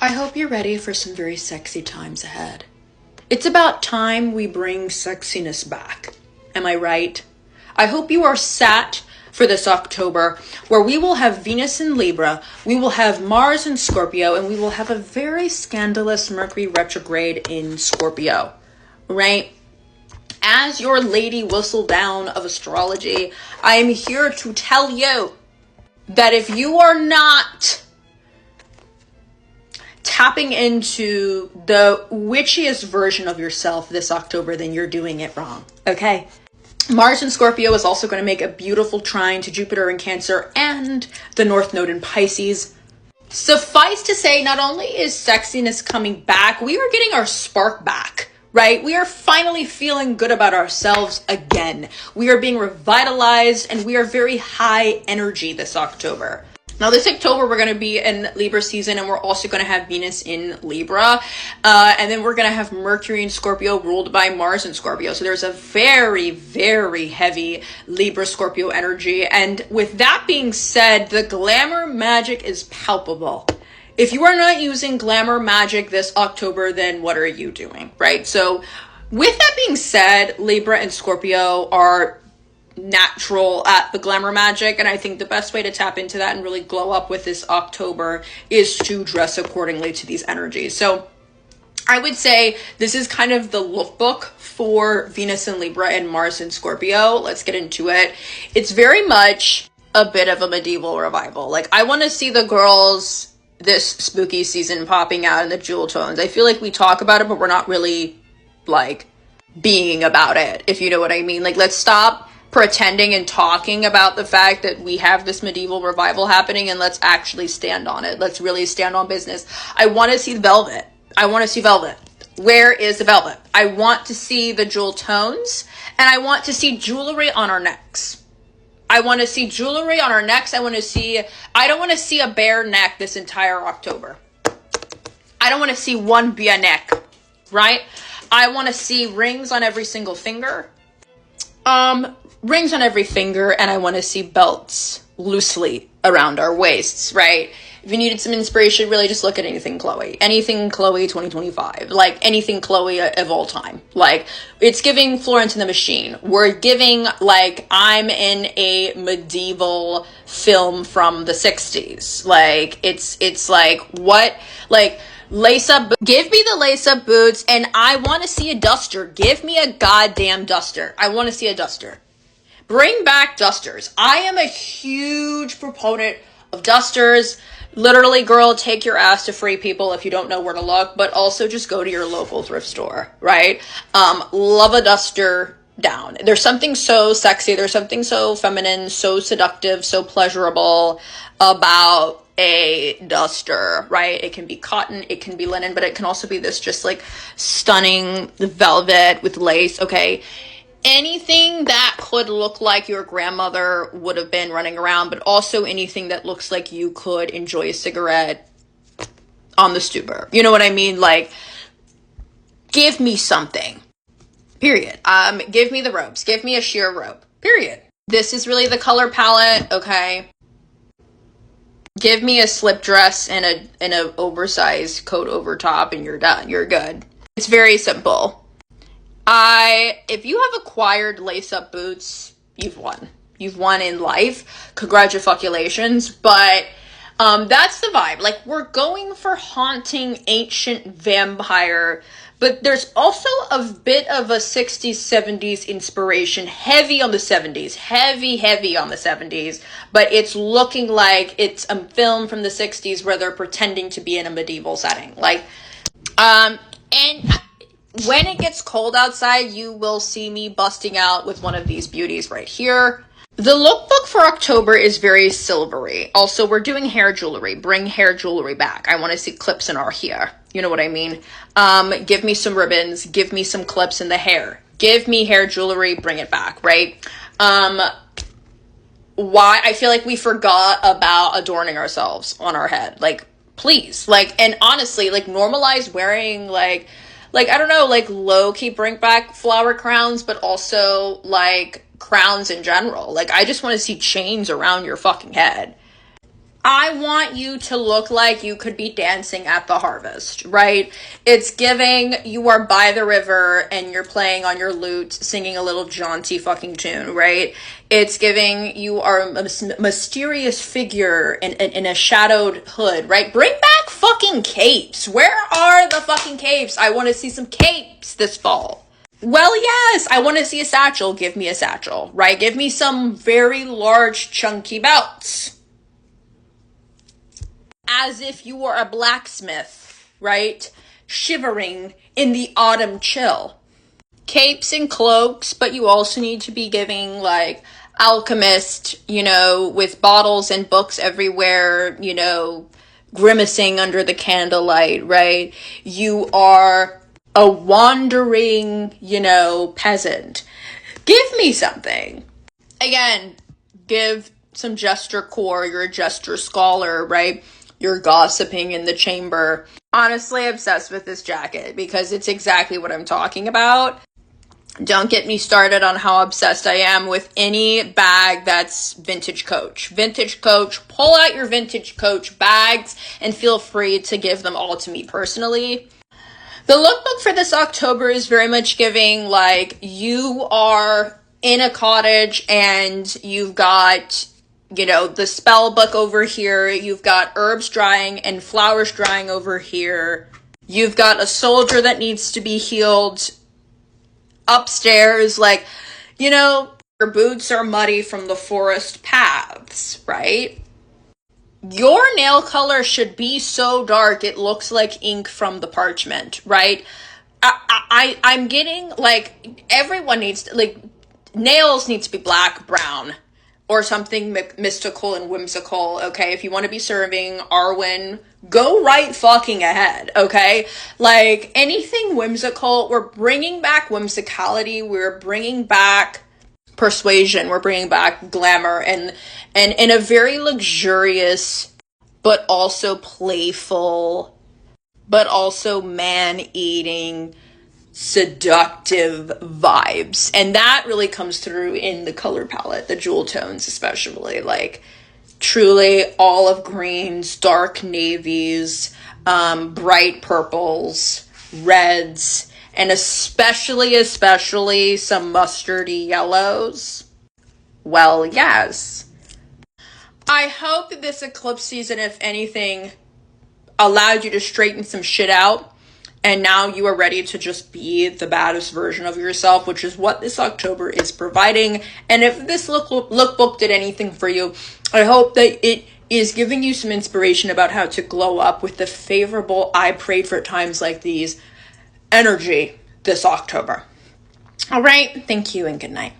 I hope you're ready for some very sexy times ahead. It's about time we bring sexiness back. Am I right? I hope you are sat for this October where we will have Venus in Libra, we will have Mars in Scorpio, and we will have a very scandalous Mercury retrograde in Scorpio, right? As your lady whistle down of astrology, I am here to tell you that if you are not tapping into the witchiest version of yourself this October, then you're doing it wrong, okay? Mars in Scorpio is also going to make a beautiful trine to Jupiter in Cancer and the North Node in Pisces. Suffice to say, not only is sexiness coming back, we are getting our spark back, right? We are finally feeling good about ourselves again. We are being revitalized and we are very high energy this October. Now, this October, we're going to be in Libra season, and we're also going to have Venus in Libra. And then we're going to have Mercury in Scorpio ruled by Mars in Scorpio. So there's a very, very heavy Libra-Scorpio energy. And with that being said, the glamour magic is palpable. If you are not using glamour magic this October, then what are you doing, right? So with that being said, Libra and Scorpio are natural at the glamour magic, and I think the best way to tap into that and really glow up with this October is to dress accordingly to these energies. So I would say this is kind of the lookbook for Venus in Libra and Mars in Scorpio. Let's get into it. It's very much a bit of a medieval revival. Like, I want to see the girls this spooky season popping out in the jewel tones. I feel like we talk about it, but we're not really like being about it, if you know what I mean. Like, let's stop pretending and talking about the fact that we have this medieval revival happening, and let's actually stand on it. Let's really stand on business. I want to see velvet. I want to see velvet. Where is the velvet? I want to see the jewel tones, and I want to see jewelry on our necks. I want to see jewelry on our necks. I don't want to see a bare neck this entire October. I don't want to see one bare neck, right? I want to see rings on every single finger. Rings on every finger, and I want to see belts loosely around our waists, right? If you needed some inspiration, really just look at anything Chloe. Anything Chloe 2025. Like, anything Chloe of all time. Like, it's giving Florence and the Machine. We're giving, like, I'm in a medieval film from the 60s. Like, it's like, what? Like, lace up, give me the lace up boots, and I want to see a duster. Give me a goddamn duster. I want to see a duster. Bring back dusters. I am a huge proponent of dusters. Literally, girl, take your ass to Free People if you don't know where to look, but also just go to your local thrift store, right? Love a duster down. There's something so sexy. There's something so feminine, so seductive, so pleasurable about a duster, right? It can be cotton, it can be linen, but it can also be this just like stunning velvet with lace, okay? Anything that could look like your grandmother would have been running around, but also anything that looks like you could enjoy a cigarette on the stooper. You know what I mean? Like, give me something. Period. Give me the robes. Give me a sheer robe. Period. This is really the color palette, okay? Give me a slip dress and an oversized coat over top, and you're done. You're good. It's very simple. If you have acquired lace-up boots, you've won. You've won in life. Congratulations. But that's the vibe. Like, we're going for haunting ancient vampire, but there's also a bit of a 60s, 70s inspiration. Heavy on the 70s. Heavy on the 70s. But it's looking like it's a film from the 60s where they're pretending to be in a medieval setting. Like, and when it gets cold outside, you will see me busting out with one of these beauties right here. The lookbook for October is very silvery. Also, we're doing hair jewelry. Bring hair jewelry back. I want to see clips in our hair. You know what I mean? Give me some ribbons. Give me some clips in the hair. Give me hair jewelry. Bring it back, right? Why? I feel like we forgot about adorning ourselves on our head. Like, please. Like, and honestly, like, normalize wearing, like, I don't know, like, low-key bring back flower crowns, but also, like, crowns in general. Like, I just want to see chains around your fucking head. I want you to look like you could be dancing at the harvest, right? It's giving you are by the river and you're playing on your lute, singing a little jaunty fucking tune, right? It's giving you are a mysterious figure in a shadowed hood, right? Bring back fucking capes. Where are the fucking capes? I want to see some capes this fall. Well, yes, I want to see a satchel. Give me a satchel, right? Give me some very large, chunky belts. As if you were a blacksmith, right? Shivering in the autumn chill. Capes and cloaks, but you also need to be giving like alchemist, with bottles and books everywhere, grimacing under the candlelight, right? You are a wandering, peasant. Give me something. Again, give some jester core. You're a jester scholar, right? You're gossiping in the chamber. Honestly, obsessed with this jacket because it's exactly what I'm talking about. Don't get me started on how obsessed I am with any bag that's vintage Coach. Vintage Coach, pull out your vintage Coach bags and feel free to give them all to me personally. The lookbook for this October is very much giving like you are in a cottage and you've got the spell book over here. You've got herbs drying and flowers drying over here. You've got a soldier that needs to be healed upstairs. Like, your boots are muddy from the forest paths, right? Your nail color should be so dark it looks like ink from the parchment, right? I'm getting, like, everyone needs to, like, nails need to be black, brown, or something mystical and whimsical, okay? If you want to be serving Arwen, go right fucking ahead, okay? Like, anything whimsical, we're bringing back whimsicality, we're bringing back persuasion, we're bringing back glamour, and in a very luxurious, but also playful, but also man-eating, seductive vibes. And that really comes through in the color palette, the jewel tones especially, like truly olive greens, dark navies, bright purples, reds, and especially some mustardy yellows. Well, yes. I hope that this eclipse season, if anything, allowed you to straighten some shit out. And now you are ready to just be the baddest version of yourself, which is what this October is providing. And if this lookbook did anything for you, I hope that it is giving you some inspiration about how to glow up with the favorable, I prayed for times like these, energy this October. All right. Thank you and good night.